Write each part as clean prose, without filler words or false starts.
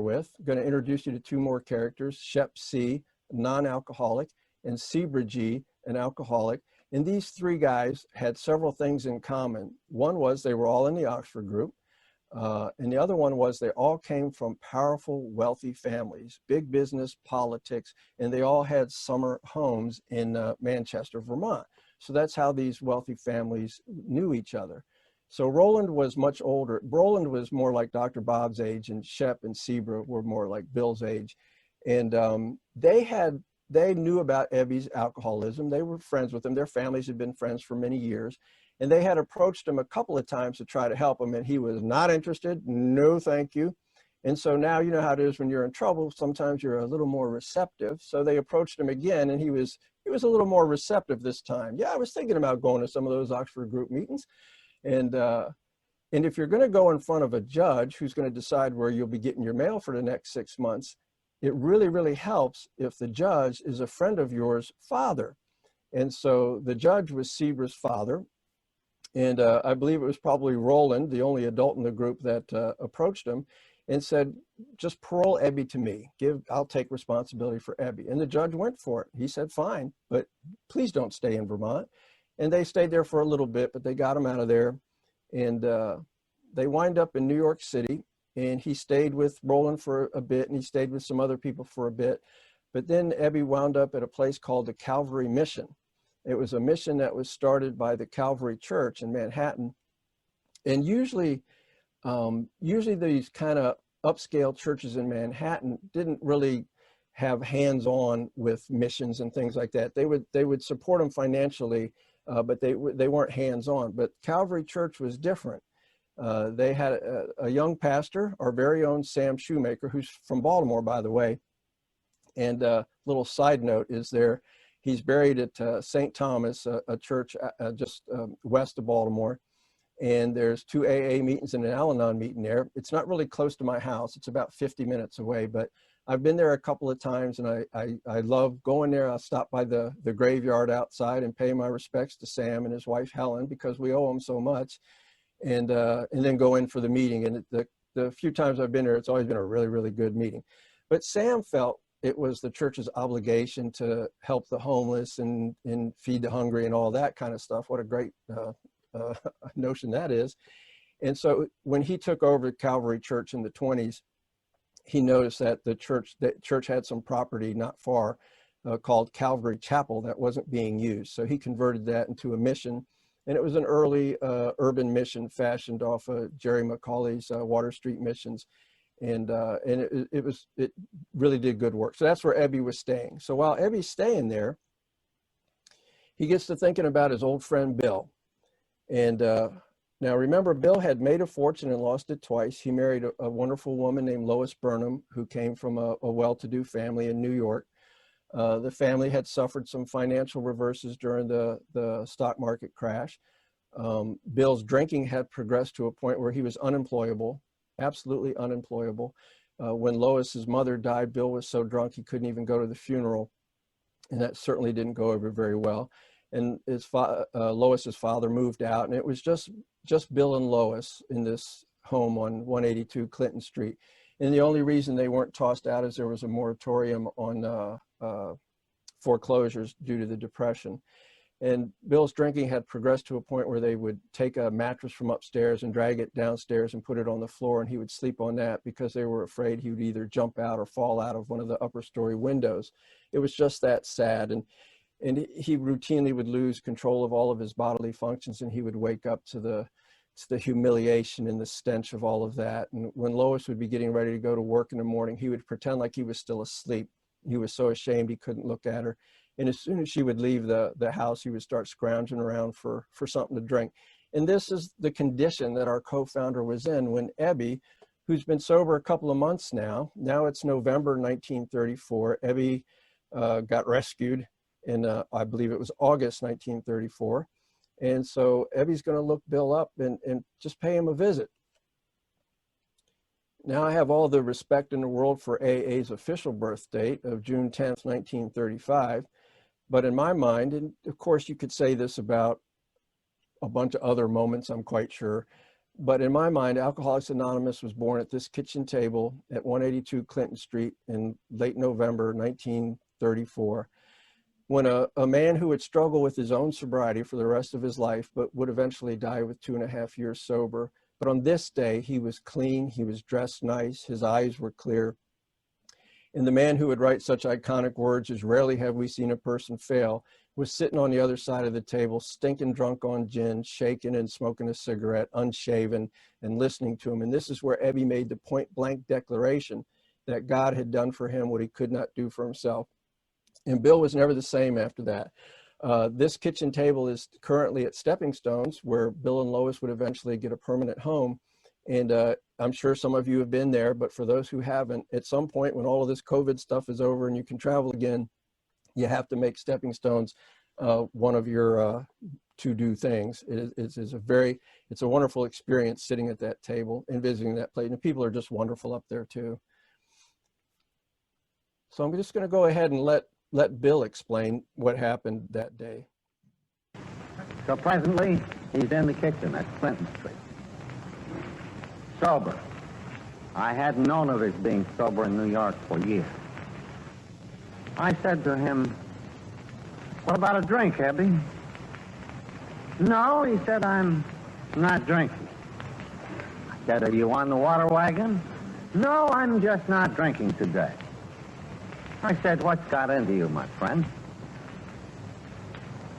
with. I'm going to introduce you to two more characters, Shep C, non-alcoholic, and Sebra G, an alcoholic. And these three guys had several things in common. One was they were all in the Oxford group. And the other one was they all came from powerful, wealthy families, big business, politics, and they all had summer homes in Manchester, Vermont. So that's how these wealthy families knew each other. So Roland was much older. Roland was more like Dr. Bob's age, and Shep and Sebra were more like Bill's age. And they knew about Ebby's alcoholism. They were friends with him. Their families had been friends for many years. And they had approached him a couple of times to try to help him, and he was not interested. No, thank you. And so now, you know how it is when you're in trouble, sometimes you're a little more receptive. So they approached him again, and he was a little more receptive this time. Yeah, I was thinking about going to some of those Oxford group meetings. And if you're going to go in front of a judge who's going to decide where you'll be getting your mail for the next 6 months, it really, really helps if the judge is a friend of yours' father. And so the judge was Sebra's father. And I believe it was probably Roland, the only adult in the group, that approached him and said, just parole Ebby to me. I'll take responsibility for Ebby. And the judge went for it. He said, fine, but please don't stay in Vermont. And they stayed there for a little bit, but they got him out of there. And they wind up in New York City. And he stayed with Roland for a bit, and he stayed with some other people for a bit. But then Ebby wound up at a place called the Calvary Mission. It was a mission that was started by the Calvary Church in Manhattan. And usually these kind of upscale churches in Manhattan didn't really have hands-on with missions and things like that. They would support them financially, but they weren't hands-on. But Calvary Church was different. They had a young pastor, our very own Sam Shoemaker, who's from Baltimore, by the way. And a little side note is he's buried at St. Thomas, a church just west of Baltimore. And there's 2 AA meetings and an Al-Anon meeting there. It's not really close to my house. It's about 50 minutes away, but I've been there a couple of times, and I love going there. I'll stop by the graveyard outside and pay my respects to Sam and his wife, Helen, because we owe them so much. And then go in for the meeting. And the few times I've been there, it's always been a really, really good meeting. But Sam felt it was the church's obligation to help the homeless and feed the hungry and all that kind of stuff. What a great notion that is. And so when he took over Calvary Church in the 20s, he noticed that the church had some property not far called Calvary Chapel that wasn't being used. So he converted that into a mission. And it was an early urban mission fashioned off of Jerry McCauley's Water Street missions. And it really did good work. So that's where Ebby was staying. So while Ebby's staying there, he gets to thinking about his old friend Bill. And now remember, Bill had made a fortune and lost it twice. He married a wonderful woman named Lois Burnham, who came from a well-to-do family in New York. The family had suffered some financial reverses during the stock market crash. Bill's drinking had progressed to a point where he was unemployable, absolutely unemployable. When Lois's mother died, Bill was so drunk he couldn't even go to the funeral, and that certainly didn't go over very well. And Lois's father moved out, and it was just Bill and Lois in this home on 182 Clinton Street. And the only reason they weren't tossed out is there was a moratorium on foreclosures due to the Depression. And Bill's drinking had progressed to a point where they would take a mattress from upstairs and drag it downstairs and put it on the floor, and he would sleep on that because they were afraid he would either jump out or fall out of one of the upper story windows. It was just that sad. And he routinely would lose control of all of his bodily functions, and he would wake up to the humiliation and the stench of all of that. And when Lois would be getting ready to go to work in the morning, he would pretend like he was still asleep. He was so ashamed he couldn't look at her. And as soon as she would leave the house, he would start scrounging around for something to drink. And this is the condition that our co-founder was in when Ebby, who's been sober a couple of months now it's November 1934, Ebby got rescued in, I believe it was August 1934. And so Ebby's going to look Bill up and just pay him a visit. Now I have all the respect in the world for AA's official birth date of June 10th, 1935. But in my mind, and of course you could say this about a bunch of other moments, I'm quite sure, But in my mind, Alcoholics Anonymous was born at this kitchen table at 182 Clinton Street in late November 1934, when a man who would struggle with his own sobriety for the rest of his life, but would eventually die with 2.5 years sober. But on this day, he was clean, he was dressed nice, his eyes were clear. And the man who would write such iconic words as "Rarely have we seen a person fail" was sitting on the other side of the table, stinking drunk on gin, shaking and smoking a cigarette, unshaven, and listening to him. And this is where Ebby made the point blank declaration that God had done for him what he could not do for himself. And Bill was never the same after that. This kitchen table is currently at Stepping Stones, where Bill and Lois would eventually get a permanent home. And I'm sure some of you have been there, but for those who haven't, at some point when all of this COVID stuff is over and you can travel again, you have to make Stepping Stones one of your to-do things. It's a wonderful experience sitting at that table and visiting that place. And the people are just wonderful up there too. So I'm just going to go ahead and let Bill explain what happened that day. So presently, he's in the kitchen at Clinton Street. Sober. I hadn't known of his being sober in New York for years. I said to him, "What about a drink, Hebby?" "No," he said, "I'm not drinking." I said, "Are you on the water wagon?" "No, I'm just not drinking today." I said, "What's got into you, my friend?"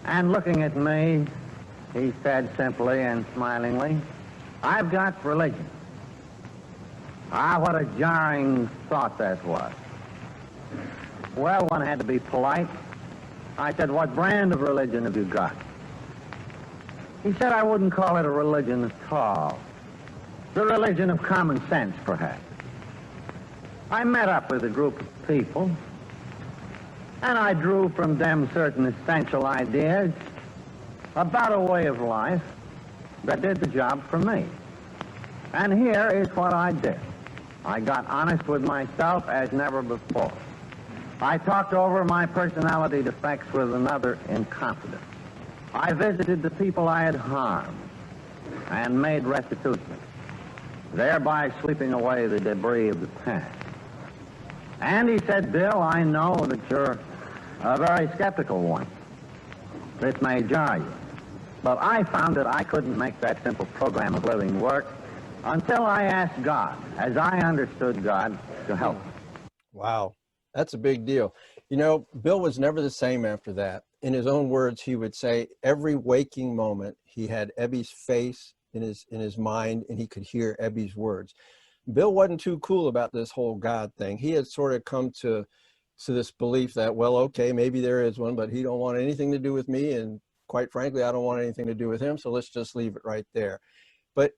And looking at me, he said simply and smilingly, "I've got religion." Ah, what a jarring thought that was. Well, one had to be polite. I said, "What brand of religion have you got?" He said, "I wouldn't call it a religion at all. The religion of common sense, perhaps." I met up with a group of people, and I drew from them certain essential ideas about a way of life that did the job for me. And here is what I did. I got honest with myself as never before. I talked over my personality defects with another in confidence. I visited the people I had harmed and made restitution, thereby sweeping away the debris of the past. And he said, "Bill, I know that you're a very skeptical one. This may jar you. But I found that I couldn't make that simple program of living work until I asked God, as I understood God, to help me." Wow, that's a big deal. You know, Bill was never the same after that. In his own words, he would say every waking moment he had Ebby's face in his mind, and he could hear Ebby's words. Bill wasn't too cool about this whole God thing. He had sort of come to this belief that, well, okay, maybe there is one, but he don't want anything to do with me, and quite frankly, I don't want anything to do with him, so let's just leave it right there. But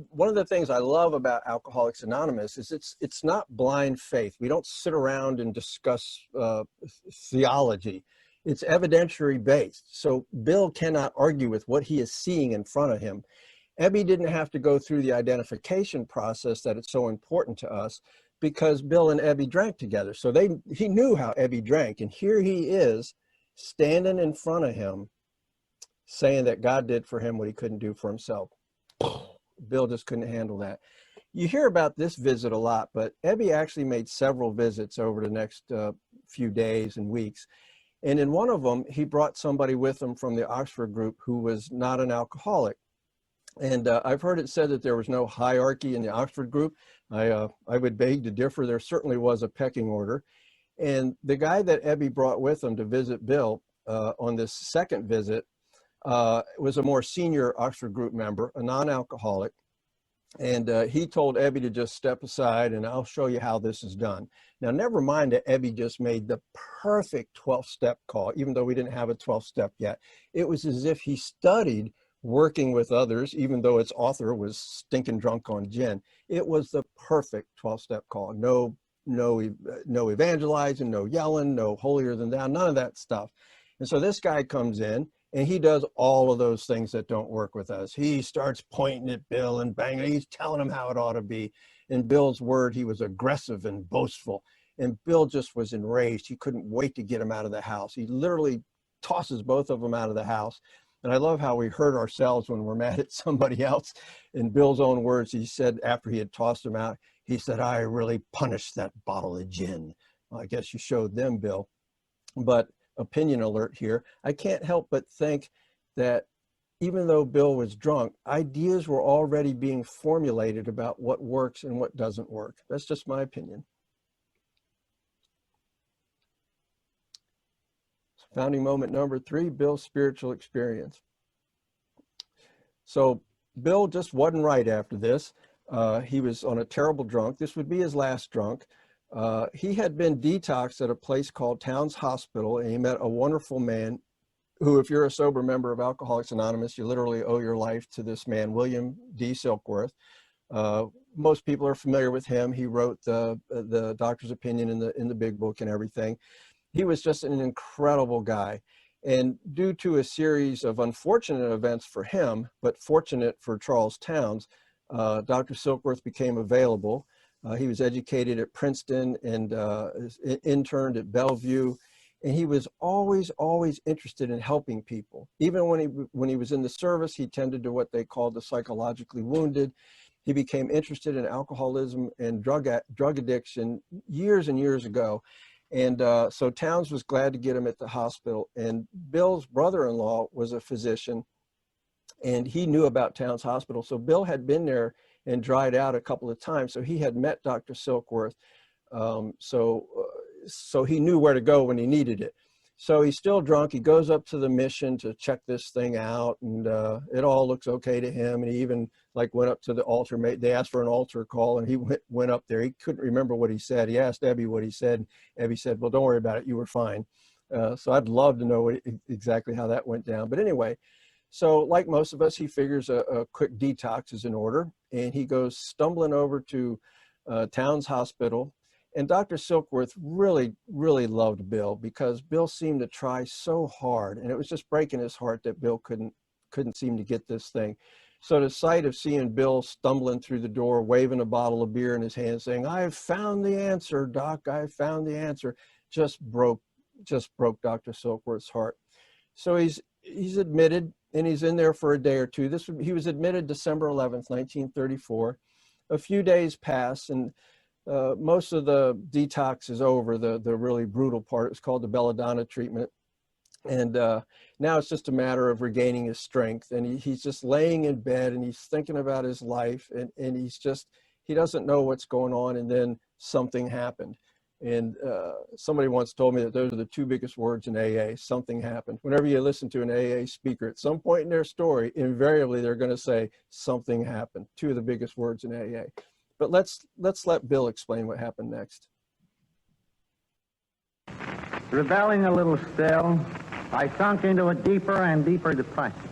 one of the things I love about Alcoholics Anonymous is it's not blind faith. We don't sit around and discuss theology. It's evidentiary based. So Bill cannot argue with what he is seeing in front of him. Ebby didn't have to go through the identification process that it's so important to us, because Bill and Ebby drank together. So he knew how Ebby drank. And here he is standing in front of him saying that God did for him what he couldn't do for himself. Bill just couldn't handle that. You hear about this visit a lot, but Ebby actually made several visits over the next few days and weeks. And in one of them, he brought somebody with him from the Oxford group who was not an alcoholic. And I've heard it said that there was no hierarchy in the Oxford group. I would beg to differ. There certainly was a pecking order. And the guy that Ebby brought with him to visit Bill on this second visit was a more senior Oxford group member, a non-alcoholic. And he told Ebby to just step aside and I'll show you how this is done. Now, never mind that Ebby just made the perfect 12-step call, even though we didn't have a 12-step yet. It was as if he studied working with others, even though its author was stinking drunk on gin. It was the perfect 12-step call. No evangelizing, no yelling, no holier than thou, none of that stuff. And so this guy comes in and he does all of those things that don't work with us. He starts pointing at Bill and banging. He's telling him how it ought to be. In Bill's word, he was aggressive and boastful. And Bill just was enraged. He couldn't wait to get him out of the house. He literally tosses both of them out of the house. And I love how we hurt ourselves when we're mad at somebody else. In Bill's own words, he said after he had tossed him out, he said, "I really punished that bottle of gin." Well, I guess you showed them, Bill. But opinion alert here, I can't help but think that even though Bill was drunk, ideas were already being formulated about what works and what doesn't work. That's just my opinion. Founding moment number 3, Bill's spiritual experience. So Bill just wasn't right after this. He was on a terrible drunk. This would be his last drunk. He had been detoxed at a place called Towns Hospital, and he met a wonderful man who, if you're a sober member of Alcoholics Anonymous, you literally owe your life to this man, William D. Silkworth. Most people are familiar with him. He wrote the doctor's opinion in the big book and everything. He was just an incredible guy. And due to a series of unfortunate events for him, but fortunate for Charles Towns, Dr. Silkworth became available. He was educated at Princeton and interned at Bellevue. And he was always interested in helping people. Even when he was in the service, he tended to what they called the psychologically wounded. He became interested in alcoholism and drug addiction years and years ago. And so Towns was glad to get him at the hospital. And Bill's brother-in-law was a physician, and he knew about Towns Hospital. So Bill had been there and dried out a couple of times. So he had met Dr. Silkworth. So he knew where to go when he needed it. So he's still drunk. He goes up to the mission to check this thing out, and it all looks okay to him. And he even went up to the altar. They asked for an altar call, and he went up there. He couldn't remember what he said. He asked Ebby what he said. Ebby said, "Well, don't worry about it. You were fine." So I'd love to know exactly how that went down. But anyway, so like most of us, he figures a quick detox is in order, and he goes stumbling over to Towns Hospital. And Dr. Silkworth really loved Bill, because Bill seemed to try so hard, and it was just breaking his heart that Bill couldn't seem to get this thing. So the sight of seeing Bill stumbling through the door, waving a bottle of beer in his hand, saying, "I've found the answer, Doc, I've found the answer," just broke Dr. Silkworth's heart. So he's admitted, and he's in there for a day or two. He was admitted December 11th, 1934. A few days pass, and most of the detox is over, the really brutal part. It's called the belladonna treatment. And now it's just a matter of regaining his strength. And he's just laying in bed, and he's thinking about his life, and he doesn't know what's going on. And then something happened. And somebody once told me that those are the 2 biggest words in AA: something happened. Whenever you listen to an AA speaker, at some point in their story, invariably they're going to say something happened. 2 of the biggest words in AA. But let's let Bill explain what happened next. Rebelling a little still, I sunk into a deeper and deeper depression.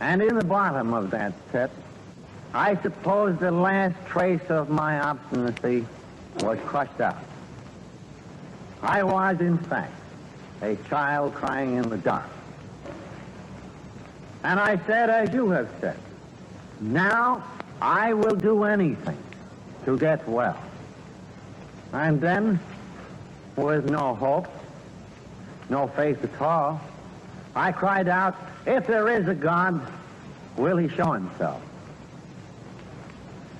And in the bottom of that pit, I suppose the last trace of my obstinacy was crushed out. I was, in fact, a child crying in the dark. And I said, as you have said, now I will do anything to get well. And then, with no hope, no faith at all, I cried out, if there is a God, will he show himself?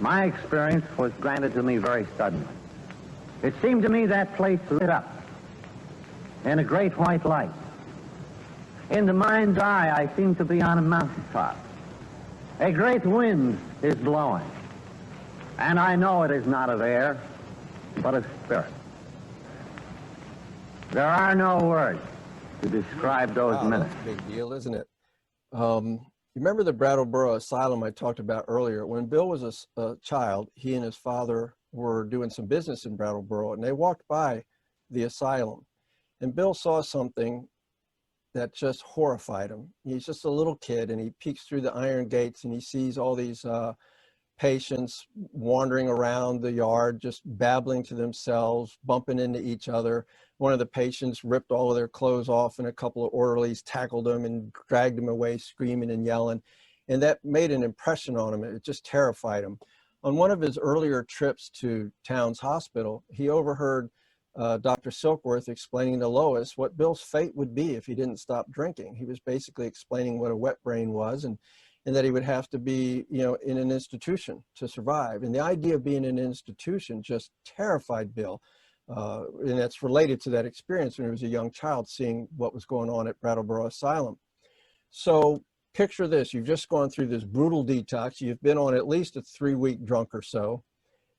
My experience was granted to me very suddenly. It seemed to me that place lit up in a great white light. In the mind's eye, I seemed to be on a mountaintop. A great wind is blowing, and I know it is not of air, but of spirit. There are no words to describe those minutes. That's a big deal, isn't it? Remember the Brattleboro Asylum I talked about earlier? When Bill was a child, he and his father were doing some business in Brattleboro, and they walked by the asylum, and Bill saw something that just horrified him. He's just a little kid, and he peeks through the iron gates, and he sees all these patients wandering around the yard, just babbling to themselves, bumping into each other. One of the patients ripped all of their clothes off, and a couple of orderlies tackled them and dragged them away, screaming and yelling. And that made an impression on him. It just terrified him. On one of his earlier trips to Towns Hospital, he overheard Dr. Silkworth explaining to Lois what Bill's fate would be if he didn't stop drinking. He was basically explaining what a wet brain was, and that he would have to be, you know, in an institution to survive. And the idea of being in an institution just terrified Bill. And that's related to that experience when he was a young child, seeing what was going on at Brattleboro Asylum. So picture this: you've just gone through this brutal detox. You've been on at least a 3-week drunk or so.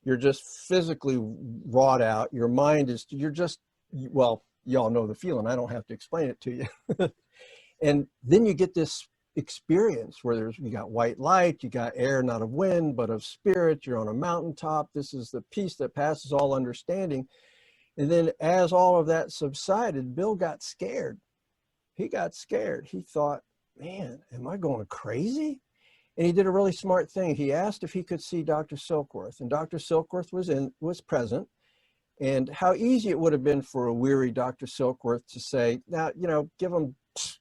You're just physically wrought out. Your mind is, you're just, well, y'all know the feeling. I don't have to explain it to you. And then you get this experience where you got white light, you got air, not of wind, but of spirit. You're on a mountaintop. This is the peace that passes all understanding. And then as all of that subsided, Bill got scared. He got scared. He thought, man, am I going crazy? And he did a really smart thing. He asked if he could see Dr. Silkworth, and Dr. Silkworth was present. And how easy it would have been for a weary Dr. Silkworth to say, now, you know,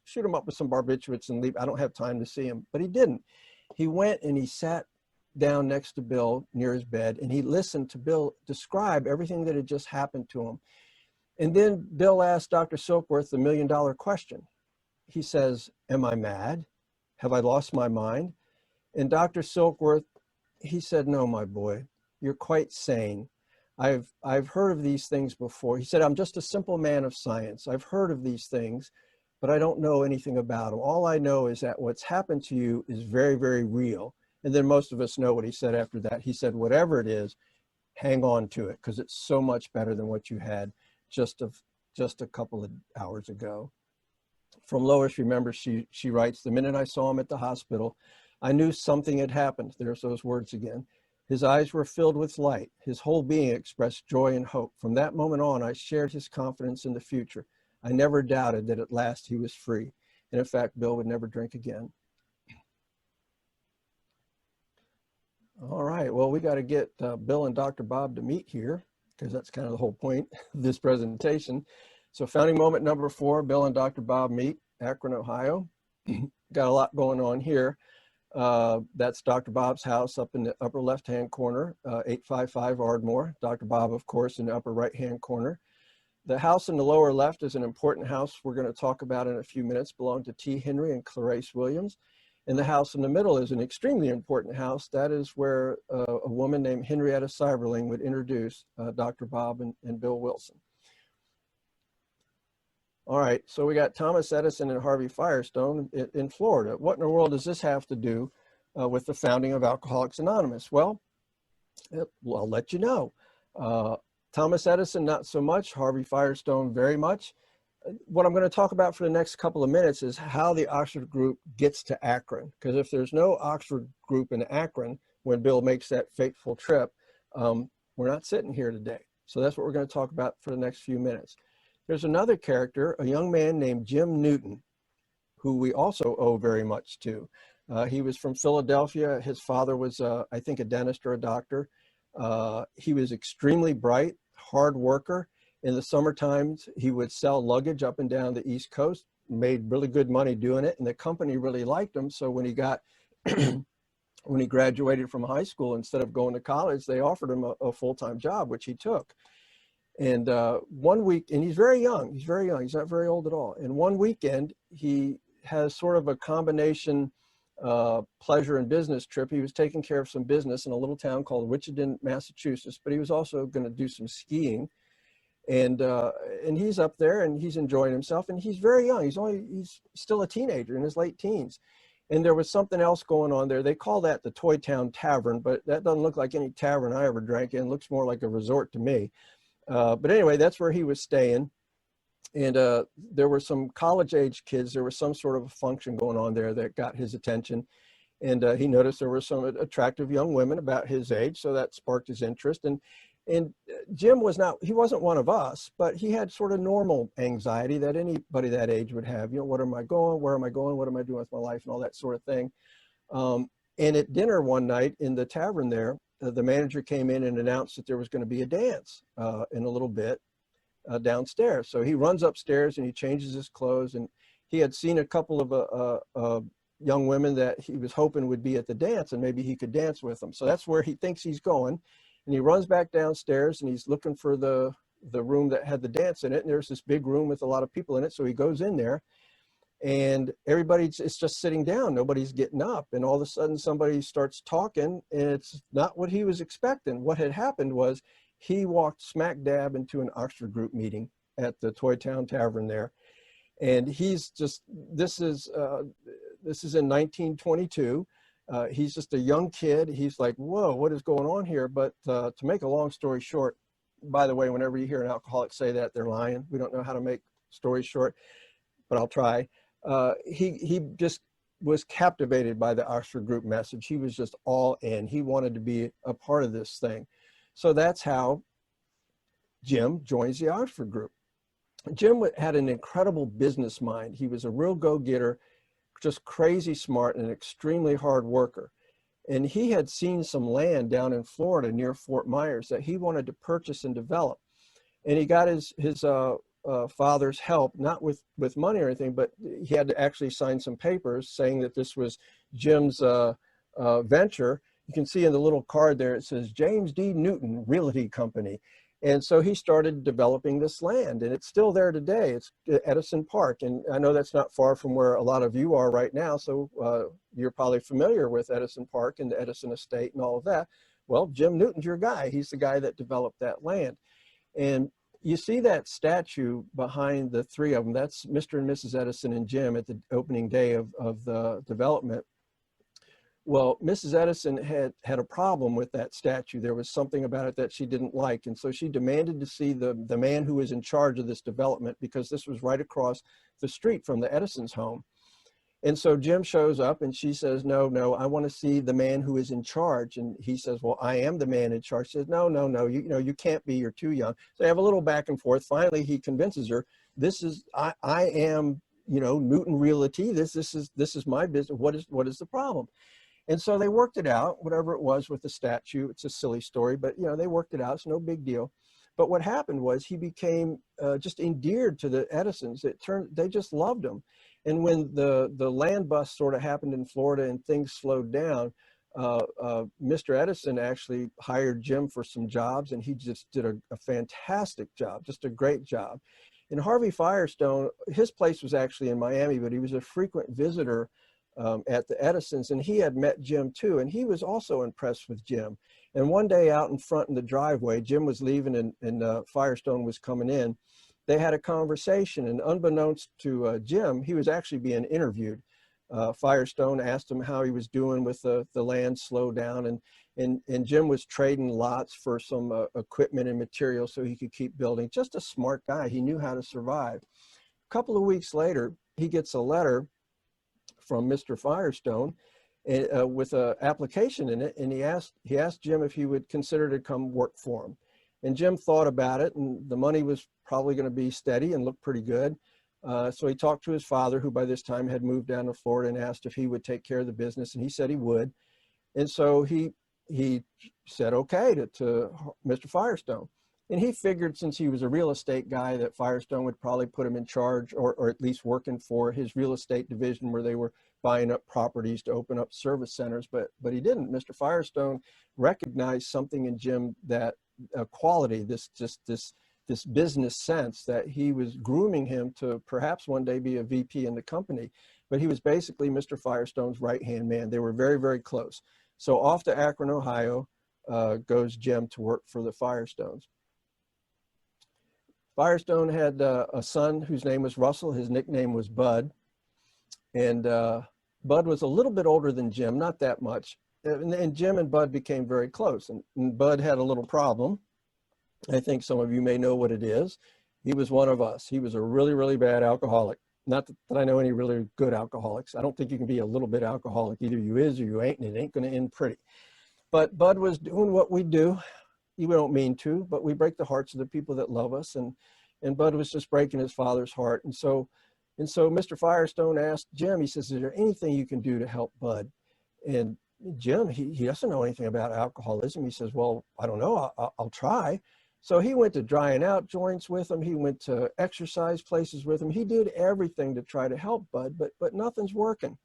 shoot him up with some barbiturates and leave. I don't have time to see him. But he didn't. He went and he sat down next to Bill near his bed, and he listened to Bill describe everything that had just happened to him. And then Bill asked Dr. Silkworth the million-dollar question. He says, am I mad? Have I lost my mind? And Dr. Silkworth, he said, no, my boy, you're quite sane. I've heard of these things before. He said, I'm just a simple man of science. I've heard of these things, but I don't know anything about them. All I know is that what's happened to you is very, very real. And then most of us know what he said after that. He said, whatever it is, hang on to it, because it's so much better than what you had just a couple of hours ago. From Lois, remember, she writes, the minute I saw him at the hospital, I knew something had happened. There's those words again. His eyes were filled with light. His whole being expressed joy and hope. From that moment on, I shared his confidence in the future. I never doubted that at last he was free. And in fact, Bill would never drink again. All right, well, we got to get Bill and Dr. Bob to meet here, because that's kind of the whole point of this presentation. So founding moment number 4, Bill and Dr. Bob meet, Akron, Ohio. Got a lot going on here. That's Dr. Bob's house up in the upper left-hand corner, 855 Ardmore. Dr. Bob, of course, in the upper right-hand corner. The house in the lower left is an important house we're going to talk about in a few minutes, belonged to T. Henry and Clarice Williams. And the house in the middle is an extremely important house. That is where a woman named Henrietta Seiberling would introduce Dr. Bob and Bill Wilson. All right, so we got Thomas Edison and Harvey Firestone in Florida. What in the world does this have to do with the founding of Alcoholics Anonymous? Well, I'll let you know. Thomas Edison, not so much. Harvey Firestone, very much. What I'm going to talk about for the next couple of minutes is how the Oxford group gets to Akron. Because if there's no Oxford group in Akron when Bill makes that fateful trip, we're not sitting here today. So that's what we're going to talk about for the next few minutes. There's another character, a young man named Jim Newton, who we also owe very much to. He was from Philadelphia. His father was, I think, a dentist or a doctor. He was extremely bright, hard worker. In the summer times, he would sell luggage up and down the East Coast, made really good money doing it, and the company really liked him. So when he got, when he graduated from high school, instead of going to college, they offered him a full-time job, which he took. And one week, and he's very young, he's not very old at all. And one weekend, he has sort of a combination pleasure and business trip. He was taking care of some business in a little town called Wichita, Massachusetts, but he was also going to do some skiing. And he's up there and he's enjoying himself, and he's very young. He's still a teenager in his late teens. And there was something else going on there. They call that the Toy Town Tavern, but that doesn't look like any tavern I ever drank in. It looks more like a resort to me. But anyway, that's where he was staying. And there were some college-age kids. There was some sort of a function going on there that got his attention. And he noticed there were some attractive young women about his age, so that sparked his interest. And Jim he wasn't one of us, but he had sort of normal anxiety that anybody that age would have. You know, what am I going? Where am I going? What am I doing with my life? And all that sort of thing. And at dinner one night in the tavern there, the manager came in and announced that there was going to be a dance in a little bit downstairs. So he runs upstairs and he changes his clothes, and he had seen a couple of young women that he was hoping would be at the dance, and maybe he could dance with them. So that's where he thinks he's going. And he runs back downstairs and he's looking for the the room that had the dance in it, and there's this big room with a lot of people in it. So he goes in there, and everybody is just sitting down. Nobody's getting up. And all of a sudden somebody starts talking, and it's not what he was expecting. What had happened was he walked smack dab into an Oxford group meeting at the Toy Town Tavern there. And he's just, this is in 1922. He's just a young kid. He's like, whoa, what is going on here? But to make a long story short, by the way, whenever you hear an alcoholic say that, they're lying. We don't know how to make stories short, but I'll try. He just was captivated by the Oxford group message. He was just all in. He wanted to be a part of this thing. So that's how Jim joins the Oxford group. Jim had an incredible business mind. He was a real go-getter, just crazy smart and an extremely hard worker. And he had seen some land down in Florida near Fort Myers that he wanted to purchase and develop. And he got his father's help, not with money or anything, but he had to actually sign some papers saying that this was Jim's venture. You can see in the little card there, it says James D. Newton Realty Company. And so he started developing this land, and it's still there today. It's Edison Park. And I know that's not far from where a lot of you are right now. So you're probably familiar with Edison Park and the Edison estate and all of that. Well, Jim Newton's your guy. He's the guy that developed that land. And you see that statue behind the three of them. That's Mr. and Mrs. Edison and Jim at the opening day of the development. Well, Mrs. Edison had a problem with that statue. There was something about it that she didn't like. And so she demanded to see the man who was in charge of this development, because this was right across the street from the Edison's home. And so Jim shows up and she says, no, I want to see the man who is in charge. And he says, well, I am the man in charge. She says, no, you can't be, you're too young. So they have a little back and forth. Finally, he convinces her, I am, Newton Realty. This is my business. What is the problem? And so they worked it out, whatever it was with the statue. It's a silly story, but they worked it out. It's no big deal. But what happened was he became just endeared to the Edisons. They just loved him. And when the land bust sort of happened in Florida and things slowed down, Mr. Edison actually hired Jim for some jobs, and he just did a fantastic job, just a great job. And Harvey Firestone, his place was actually in Miami, but he was a frequent visitor at the Edisons, and he had met Jim too, and he was also impressed with Jim. And one day out in front in the driveway, Jim was leaving and Firestone was coming in. They had a conversation, and unbeknownst to Jim, he was actually being interviewed. Firestone asked him how he was doing with the land slowdown, and Jim was trading lots for some equipment and material so he could keep building. Just a smart guy. He knew how to survive. A couple of weeks later, he gets a letter from Mr. Firestone with an application in it, and he asked Jim if he would consider to come work for him. And Jim thought about it, and the money was probably going to be steady and look pretty good. So he talked to his father, who by this time had moved down to Florida, and asked if he would take care of the business, and he said he would. And so he said okay to Mr. Firestone. And he figured, since he was a real estate guy, that Firestone would probably put him in charge, or at least working for his real estate division, where they were buying up properties to open up service centers. But he didn't. Mr. Firestone recognized something in Jim, that quality, this business sense, that he was grooming him to perhaps one day be a VP in the company. But he was basically Mr. Firestone's right-hand man. They were very, very close. So off to Akron, Ohio, goes Jim to work for the Firestones. Firestone had a son whose name was Russell. His nickname was Bud. And Bud was a little bit older than Jim, not that much. And Jim and Bud became very close. And Bud had a little problem. I think some of you may know what it is. He was one of us. He was a really, really bad alcoholic. Not that I know any really good alcoholics. I don't think you can be a little bit alcoholic. Either you is or you ain't, and it ain't going to end pretty. But Bud was doing what we do. We don't mean to, but we break the hearts of the people that love us. And Bud was just breaking his father's heart. And so Mr. Firestone asked Jim, he says, is there anything you can do to help Bud? And Jim, he doesn't know anything about alcoholism. He says, well, I don't know, I'll try. So he went to drying out joints with him. He went to exercise places with him. He did everything to try to help Bud, but nothing's working.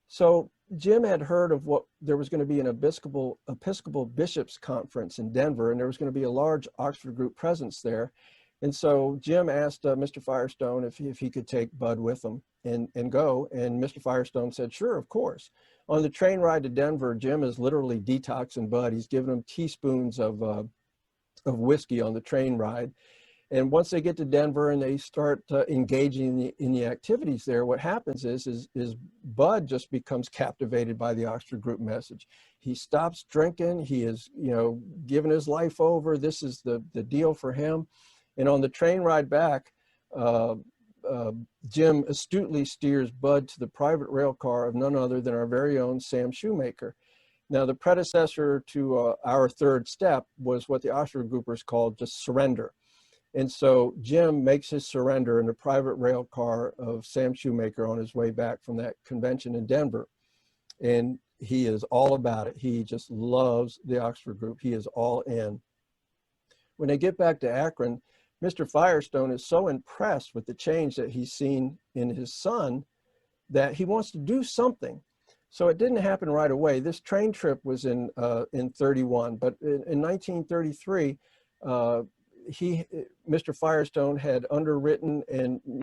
So Jim had heard of what there was going to be an Episcopal Bishops Conference in Denver, and there was going to be a large Oxford group presence there. And so Jim asked Mr. Firestone if he could take Bud with him and go. And Mr. Firestone said, sure, of course. On the train ride to Denver, Jim is literally detoxing Bud. He's giving him teaspoons of whiskey on the train ride. And once they get to Denver and they start engaging in the activities there, what happens is Bud just becomes captivated by the Oxford group message. He stops drinking. He is, giving his life over. This is the deal for him. And on the train ride back, Jim astutely steers Bud to the private rail car of none other than our very own Sam Shoemaker. Now, the predecessor to our third step was what the Oxford groupers called just surrender. And so Jim makes his surrender in the private rail car of Sam Shoemaker on his way back from that convention in Denver. And he is all about it. He just loves the Oxford group. He is all in. When they get back to Akron, Mr. Firestone is so impressed with the change that he's seen in his son that he wants to do something. So it didn't happen right away. This train trip was in 31, but in 1933, Mr. Firestone had underwritten and